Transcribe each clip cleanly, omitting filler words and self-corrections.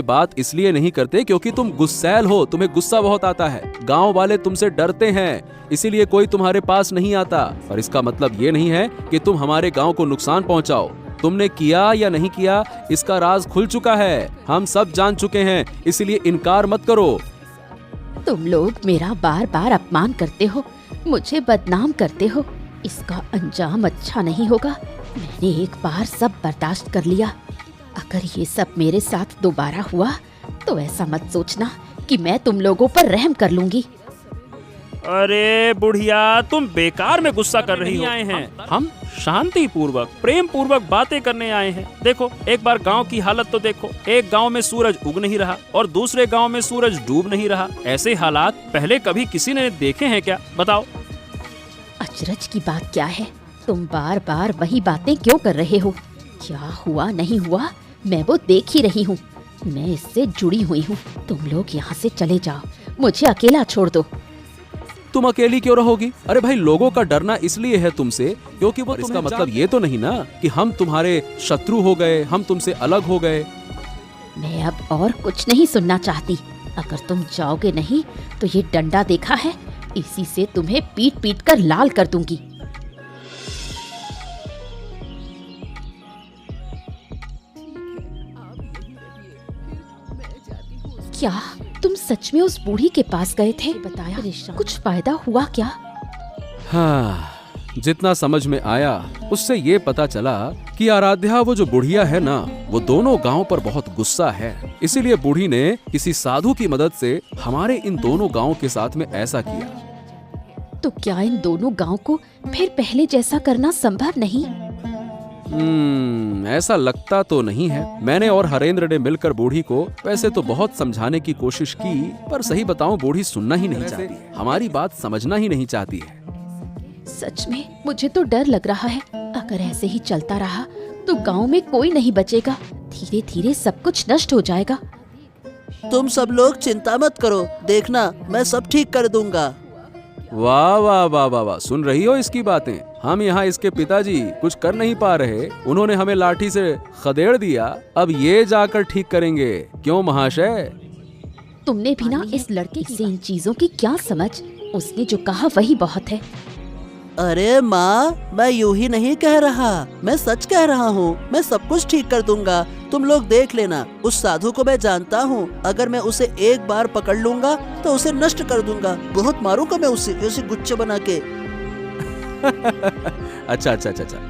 बात इसलिए नहीं करते क्योंकि तुम गुस्सैल हो, तुम्हें गुस्सा बहुत आता है। गांव वाले तुमसे डरते हैं, इसीलिए कोई तुम्हारे पास नहीं आता। और इसका मतलब ये नहीं है कि तुम हमारे गांव को नुकसान पहुंचाओ। तुमने किया या नहीं किया, इसका राज खुल चुका है, हम सब जान चुके हैं, इसलिए इनकार मत करो। तुम लोग मेरा बार बार अपमान करते हो, मुझे बदनाम करते हो। इसका अंजाम अच्छा नहीं होगा। मैंने एक बार सब बर्दाश्त कर लिया। अगर ये सब मेरे साथ दोबारा हुआ तो ऐसा मत सोचना कि मैं तुम लोगों पर रहम कर लूंगी। अरे बुढ़िया, तुम बेकार में गुस्सा कर रही हो। आए हैं हम शांति पूर्वक, प्रेम पूर्वक बातें करने आए हैं। देखो, एक बार गांव की हालत तो देखो। एक गांव में सूरज उग नहीं रहा और दूसरे गांव में सूरज डूब नहीं रहा। ऐसे हालात पहले कभी किसी ने देखे हैं क्या? बताओ। अचरज की बात क्या है? तुम बार बार वही बातें क्यों कर रहे हो? क्या हुआ नहीं हुआ मैं वो देख ही रही हूँ। मैं इससे जुड़ी हुई हूँ। तुम लोग यहाँ से चले जाओ, मुझे अकेला छोड़ दो। तुम अकेली क्यों रहोगी? अरे भाई, लोगों का डरना इसलिए है तुमसे क्योंकि वो इसका मतलब ये तो नहीं ना कि हम तुम्हारे शत्रु हो गए, हम तुमसे अलग हो गए। मैं अब और कुछ नहीं सुनना चाहती। अगर तुम जाओगे नहीं तो ये डंडा देखा है, इसी से तुम्हें पीट पीट कर लाल कर दूंगी। क्या तुम सच में उस बूढ़ी के पास गए थे? बताया कुछ फायदा हुआ क्या? हाँ, जितना समझ में आया उससे ये पता चला कि आराध्या, वो जो बुढ़िया है ना, वो दोनों गांव पर बहुत गुस्सा है। इसीलिए बूढ़ी ने किसी साधु की मदद से हमारे इन दोनों गांव के साथ में ऐसा किया। तो क्या इन दोनों गांव को फिर पहले जैसा करना संभव नहीं? ऐसा लगता तो नहीं है। मैंने और हरेंद्र ने मिलकर बूढ़ी को वैसे तो बहुत समझाने की कोशिश की, पर सही बताऊं बूढ़ी सुनना ही नहीं चाहती, हमारी बात समझना ही नहीं चाहती है। सच में मुझे तो डर लग रहा है। अगर ऐसे ही चलता रहा तो गांव में कोई नहीं बचेगा। धीरे धीरे सब कुछ नष्ट हो जाएगा। तुम सब लोग चिंता मत करो, देखना मैं सब ठीक कर दूंगा। वाह वाह वाह वाह वाह, सुन रही हो इसकी बातें? हम यहाँ इसके पिताजी कुछ कर नहीं पा रहे, उन्होंने हमें लाठी से खदेड़ दिया, अब ये जाकर ठीक करेंगे। क्यों महाशय? तुमने भी ना इस लड़के से इन चीजों की क्या समझ? उसने जो कहा वही बहुत है। अरे माँ, मैं यूं ही नहीं कह रहा, मैं सच कह रहा हूँ। मैं सब कुछ ठीक कर दूंगा, तुम लोग देख लेना। उस साधु को मैं जानता हूँ, अगर मैं उसे एक बार पकड़ लूंगा तो उसे नष्ट कर दूंगा। बहुत मारूंगा मैं उसे गुच्छे बना के। अच्छा,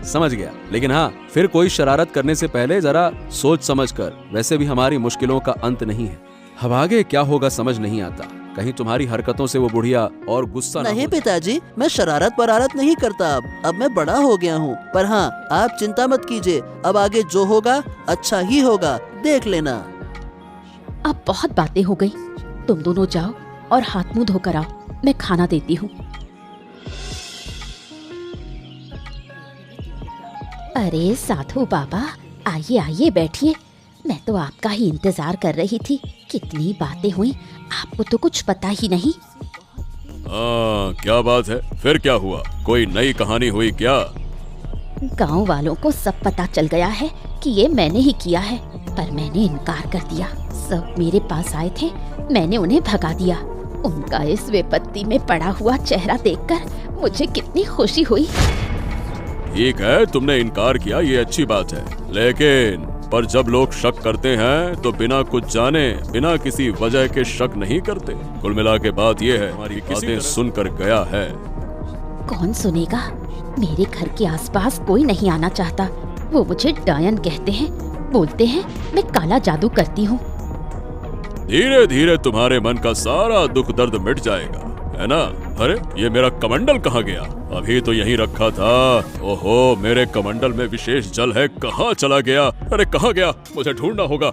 समझ गया। लेकिन हाँ, फिर कोई शरारत करने से पहले जरा सोच समझ कर। वैसे भी हमारी मुश्किलों का अंत नहीं है। अब आगे क्या होगा समझ नहीं आता। कहीं तुम्हारी हरकतों से वो बुढ़िया और गुस्सा नहीं पिताजी, मैं शरारत परारत नहीं करता। अब मैं बड़ा हो गया हूँ। पर हाँ, आप चिंता मत कीजिए, अब आगे जो होगा अच्छा ही होगा, देख लेना। अब बहुत बातें हो गई। तुम दोनों जाओ और हाथ मुंह धोकर आओ, मैं खाना देती हूँ। अरे साधु बाबा, आइए आइए बैठिए। मैं तो आपका ही इंतजार कर रही थी। कितनी बातें हुई, आपको तो कुछ पता ही नहीं। क्या बात है? फिर क्या हुआ? कोई नई कहानी हुई क्या? गांव वालों को सब पता चल गया है कि ये मैंने ही किया है, पर मैंने इनकार कर दिया। सब मेरे पास आए थे, मैंने उन्हें भगा दिया। उनका इस विपत्ति में पड़ा हुआ चेहरा देखकर मुझे कितनी खुशी हुई। ठीक है, तुमने इनकार किया, ये अच्छी बात है। लेकिन पर जब लोग शक करते हैं तो बिना कुछ जाने, बिना किसी वजह के शक नहीं करते। कुल मिला के बात ये है, हमारी बातें सुनकर गया है। कौन सुनेगा? मेरे घर के आसपास कोई नहीं आना चाहता। वो मुझे डायन कहते हैं, बोलते हैं मैं काला जादू करती हूँ। धीरे धीरे तुम्हारे मन का सारा दुख दर्द मिट जाएगा, है ना? अरे ये मेरा कमंडल कहाँ गया? अभी तो यहीं रखा था। ओहो, मेरे कमंडल में विशेष जल है, कहाँ चला गया? अरे कहाँ गया? मुझे ढूंढना होगा।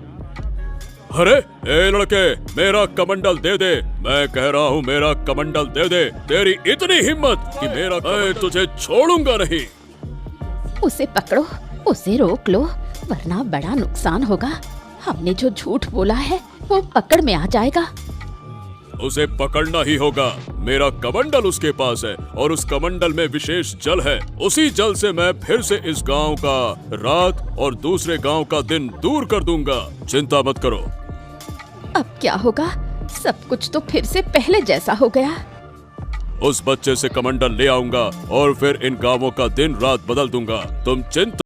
अरे ए लड़के, मेरा कमंडल दे दे। मैं कह रहा हूँ मेरा कमंडल दे दे। तेरी इतनी हिम्मत कि मेरा मैं तुझे छोड़ूंगा नहीं। उसे पकड़ो, उसे रोक लो, वरना बड़ा नुकसान होगा। हमने जो झूठ बोला है वो पकड़ में आ जाएगा। उसे पकड़ना ही होगा। मेरा कमंडल उसके पास है और उस कमंडल में विशेष जल है। उसी जल से मैं फिर से इस गांव का रात और दूसरे गांव का दिन दूर कर दूंगा। चिंता मत करो। अब क्या होगा? सब कुछ तो फिर से पहले जैसा हो गया। उस बच्चे से कमंडल ले आऊंगा और फिर इन गांवों का दिन रात बदल दूंगा। तुम चिंता